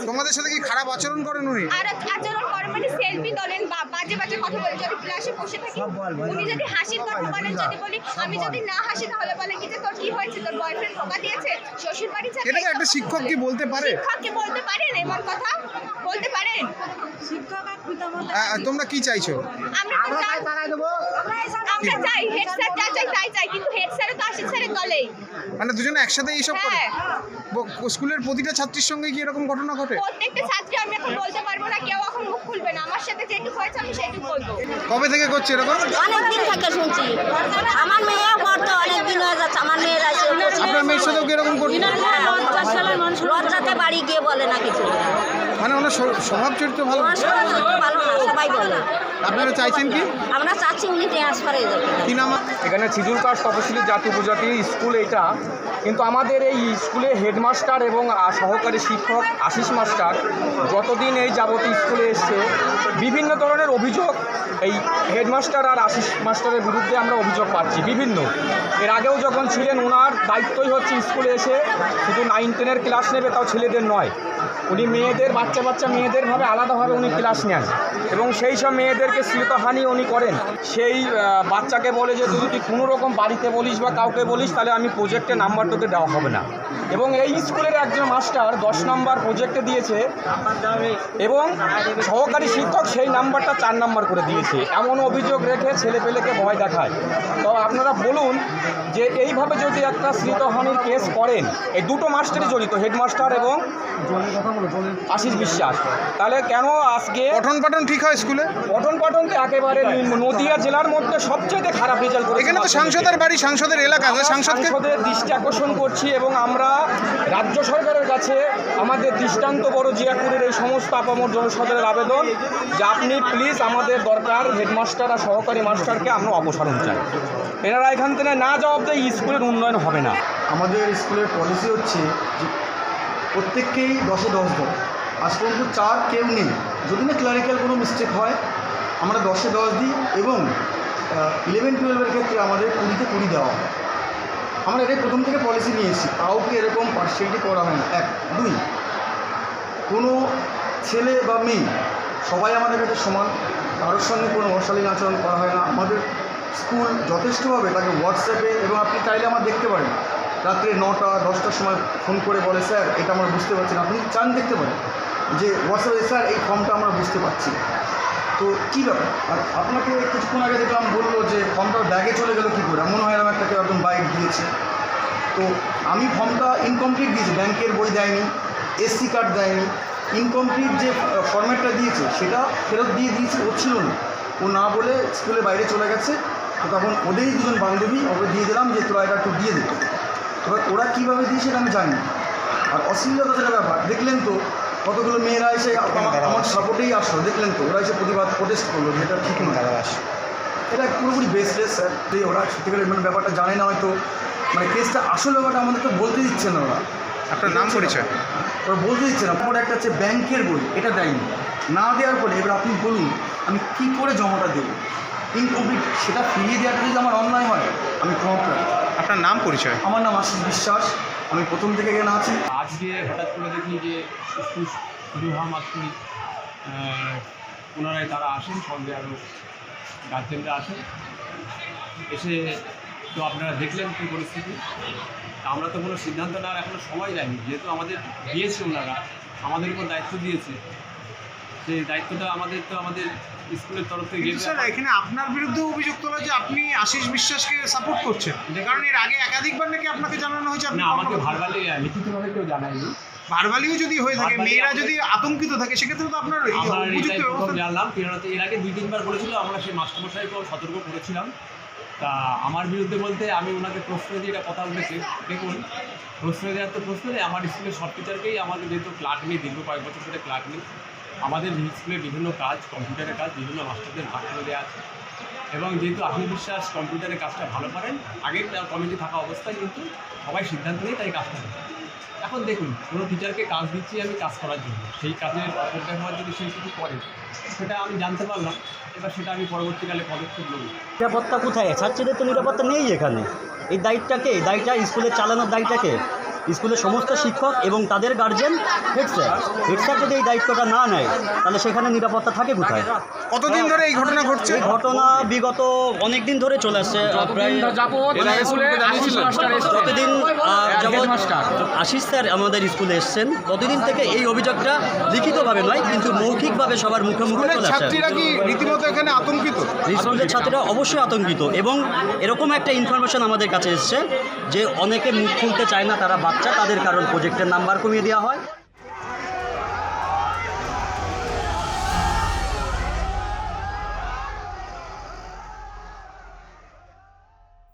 তোমাদের সাথে কি খারাপ আচরণ করেন উনি? আর আচরণ করে মানে সেলফি তোলেন বা বাজে বাজে কথা বলেন। যদি ক্লাসে বসে থাকি উনি যদি হাসির কথা বলেন, যদি বলি আমি যদি না হাসি তাহলে বলে কি যে তোর কি হয়েছে, তোর বয়ফ্রেন্ড ধোকা দিয়েছে, শ্বশুর বাড়ি যাবে। এটা একটা শিক্ষক কি বলতে পারে? শিক্ষক কি বলতে পারেন এমন কথা? বলতে পারেন? তোমরা কি চাইছো? আমরা চাই হেড স্যার যা চাই তাই চাই, কিন্তু হেড স্যারও তো আশিক স্যারের দলেই। মানে দুজনে একসাথে এইসব করে? স্কুলের প্রতিটা ছাত্রীর সঙ্গে কি এরকম ঘটনা ঘটে? প্রত্যেকটা ছাত্রী আমি এখন বলতে পারবো না, কেউ এখন মুখ খুলবে না। আমার সাথে যেটুকু হয়েছে আমি সেটুকু বলবো। কবে থেকে করছে এরকম? অনেকদিন থেকে শুনছি। আমার মেয়েও করতো, অনেকদিন হয়ে যাচ্ছে। আমার মেয়ের আছে। আপনার মেয়ের সাথেও কি এরকম করছে? লজ্জাতে বাড়ি গিয়ে বলে না কিছু। মানে ওনার স্বভাব চরিত্র ভালো? ভালো না, সবাই বলে। আপনারা চাইছেন কি? আমরা চাচ্ছি উনি ট্রান্সফার হয়ে যাবে। কি নাম? এখানে শিডিউল কাস্ট তপশিলি জাতি উপজাতি স্কুল এটা, কিন্তু আমাদের এই স্কুলে হেডমাস্টার এবং সহকারী শিক্ষক আশিস মাস্টার যতদিন এই যাবতীয় স্কুলে এসছে বিভিন্ন ধরনের অভিযোগ এই হেডমাস্টার আর আশিস মাস্টারের বিরুদ্ধে আমরা অভিযোগ পাচ্ছি বিভিন্ন। এর আগেও যখন ছিলেন ওনার দায়িত্বই হচ্ছে স্কুলে এসে শুধু 9-10 ক্লাস নেবে, তাও ছেলেদের নয়। উনি মেয়েদের বাচ্চা মেয়েদেরভাবে আলাদাভাবে উনি ক্লাস নেন এবং সেই সব মেয়েদেরকে শ্লীলতাহানি উনি করেন। সেই বাচ্চাকে বলে যে যদি তুই কোনো রকম বাড়িতে বলিস বা কাউকে বলিস তাহলে আমি প্রজেক্টে নাম্বার তোকে দেওয়া হবে না। এবং এই স্কুলের একজন মাস্টার 10 নাম্বার প্রজেক্টে দিয়েছে এবং সহকারী শিক্ষক সেই নাম্বারটা 4 নাম্বার করে দিয়েছে। এমন অভিযোগ রেখে ছেলেপেলেকে ভয় দেখায়। তো আপনারা বলুন যে এইভাবে যদি একটা শ্লীলতাহানির কেস করেন, এই দুটো মাস্টারই জড়িত, হেডমাস্টার এবং আশিস বিশ্বাস, তাহলে কেন আজকে পঠন পাঠন ঠিক হয় স্কুলে? পঠন পাঠন তো একেবারে নদিয়া জেলার মধ্যে সবচেয়ে খারাপ রেজাল্ট করেছে। এখানে তো সাংসদের বাড়ি, সাংসদের এলাকা, সাংসদের দৃষ্টি আকর্ষণ করছি এবং আমরা রাজ্য সরকারের কাছে আমাদের দৃষ্টান্ত বড় জিয়াপুরের এই সমস্ত আপামর জনসাধারণের আবেদন যে আপনি প্লিজ আমাদের দরকার হেডমাস্টার আর সহকারী মাস্টারকে আমরা অপসারণ চাই। এনারা এখান থেকে না জবাব দেয় স্কুলের উন্নয়ন হবে না। আমাদের স্কুলের পলিসি হচ্ছে যে প্রত্যেককেই 10-এ 10 দেয়। আজ পর্যন্ত 4 কেউ নেই। যদি না ক্লারিক্যাল কোনো মিস্টেক হয় আমরা 10-এ 10 দিই এবং 11-12 ক্ষেত্রে আমাদের 20-তে 20 দেওয়া হয়। আমরা এটাই প্রথম থেকে পলিসি নিয়ে এসেছি, কাউকে এরকম পার্সিয়ালিটি করা হয় না। 1, 2 কোনো ছেলে বা মেয়ে সবাই আমাদের কাছে সমান, কারোর সঙ্গে কোনো অশালীন আচরণ করা হয় না। আমাদের স্কুল যথেষ্টভাবে তাকে হোয়াটসঅ্যাপে, এবং আপনি চাইলে আমার দেখতে পারেন রাত্রে 9টা 10টার সময় ফোন করে বলে স্যার এটা আমরা বুঝতে পারছি না, আপনি চান দেখতে পারেন যে হোয়াটসঅ্যাপে স্যার এই ফর্মটা আমরা বুঝতে পারছি। তো কী ব্যাপার? আর আপনাকে কিছুক্ষণ আগে দেখলাম বললো যে ফর্মটা ব্যাগে চলে গেলো কী করে, এমন হয় না একটা কেউ একদম বাইক দিয়েছে। তো আমি ফর্মটা ইনকমপ্লিট দিয়েছি, ব্যাংকের বই দেয়নি, এসসি কার্ড দেয়নি, ইনকমপ্লিট যে ফর্ম্যাটটা দিয়েছে সেটা ফেরত দিয়ে দিয়েছি, ও ছিল না, ও না বলে স্কুলের বাইরে চলে গেছে। তো তখন ওদেরই দুজন বান্ধবী ওকে দিয়ে দিলাম যে তোরা এটা একটু দিয়ে দিত। এবার ওরা কীভাবে দিয়েছে এটা আমি জানি না। আর অশ্লীলতা যেটা ব্যাপার দেখলেন তো, কতগুলো মেয়েরা এসে আমার সাপোর্টেই আসলো, দেখলেন তো ওরা এসে প্রোটেস্ট করলো যে এটা ঠিক নয়। এটা পুরোপুরি বেসলেস স্যার। ওরা সত্যিকারের মানে ব্যাপারটা জানে না হয়তো, মানে কেসটা আসল ব্যাপারটা আমাদের তো বলতে দিচ্ছে না ওরা। আপনার নাম পরিচয়? ওরা বলতে দিচ্ছে না। পরে একটা হচ্ছে ব্যাংকের বই, এটা দেয়নি, না দেওয়ার পরে এবার আপনি বলুন আমি কী করে জমাটা দেবো? ইনকমপ্লিট, সেটা ফিরিয়ে দেওয়াটা যদি আমার অন্যায় হয় আমি ক্ষমা করি। আপনার নাম পরিচয়? আমার নাম আশিস বিশ্বাস, আমি প্রথম থেকে এখানে আছি। আজকে হঠাৎ করে দেখি যে স্কুল শুরু হওয়া মাত্রই পুনরায় তারা আসেন, সঙ্গে আরও গার্জেনরা আসেন। এসে তো আপনারা দেখলেন কী পরিস্থিতি। আমরা তো কোনো সিদ্ধান্ত নেওয়ার এখনও সময় যায়নি, যেহেতু আমাদের দিয়েছে ওনারা, আমাদের উপর দায়িত্ব দিয়েছে, সেই দায়িত্বটা আমাদের তো আমাদের স্কুলের তরফ থেকে। স্যার এখানে আপনার বিরুদ্ধে অভিযোগ তোলা যে আপনি আশিস বিশ্বাসকে সাপোর্ট করছেন, যে কারণে এর আগে একাধিকবার নাকি আপনাকে জানানো হয়েছে। না, আমাকে ভার্বালি লিখিতভাবে কেউ জানায়নি। ভার্বালিও যদি হয়ে থাকে, মেয়েরা যদি আতঙ্কিত থাকে, সেক্ষেত্রে তো আপনার উপযুক্ত ব্যবস্থা। জানলাম এর আগে 2-3 বার বলেছিল, আমরা সেই মাস্টারমশাইকেও সতর্ক করেছিলাম। তা আমার বিরুদ্ধে বলতে আমি ওনাকে প্রশ্ন দিয়ে এটা কথা বলেছি। দেখুন, প্রশ্ন দেওয়ার তো প্রশ্ন নেই, আমার স্কুলের সব টিচারকেই আমাদের যেহেতু ক্লার্ক নেই, দীর্ঘ কয়েক বছর ধরে ক্লার্ক নেই, আমাদের স্কুলের বিভিন্ন কাজ, কম্পিউটারের কাজ বিভিন্ন মাস্টারদের ভাগ করে দেওয়া আছে। এবং যেহেতু আশিস বিশ্বাস কম্পিউটারের কাজটা ভালো পারেন, আগের কমিটি থাকা অবস্থায় কিন্তু সবাই সিদ্ধান্ত নিয়ে তাই কাজটা করে। এখন দেখুন, কোনো টিচারকে কাজ দিচ্ছি আমি কাজ করার জন্য, সেই কাজের অপব্যবহার যদি সেই কিছু করে সেটা আমি জানতে পারলাম, এবার সেটা আমি পরবর্তীকালে পদক্ষেপ নেব। নিরাপত্তা কোথায়? ছাত্রীদের তো নিরাপত্তা নেই এখানে। এই দায়িত্বটাকে, দায়িত্বটা স্কুলে চালানোর দায়িত্বটাকে স্কুলের সমস্ত শিক্ষক এবং তাদের গার্জেন হেড স্যার যদি এই দায়িত্বটা না নেয় তাহলে সেখানে নিরাপত্তা থাকে কোথায়? কতদিন ধরে এই ঘটনা ঘটছে? এই ঘটনা বিগত অনেক দিন ধরে চলে আসছে, প্রায় যতদিন আশিস স্যার আমাদের স্কুলে এসেছেন ততদিন থেকে এই অভিযোগটা লিখিতভাবে নয় কিন্তু মৌখিকভাবে সবার মুখে মুখে চলে আসছে। ছাত্রীরা কি রীতিমতো এখানে আতঙ্কিত? স্কুলের ছাত্রীরা অবশ্যই আতঙ্কিত এবং এরকম একটা ইনফরমেশন আমাদের কাছে এসেছে যে অনেকে মুখ খুলতে চায় না, তারা বাচ্চা, তাদের কারণ প্রজেক্টের নাম্বার কমিয়ে দেওয়া হয়।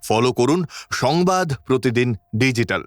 ফলো করুন সংবাদ প্রতিদিন ডিজিটাল।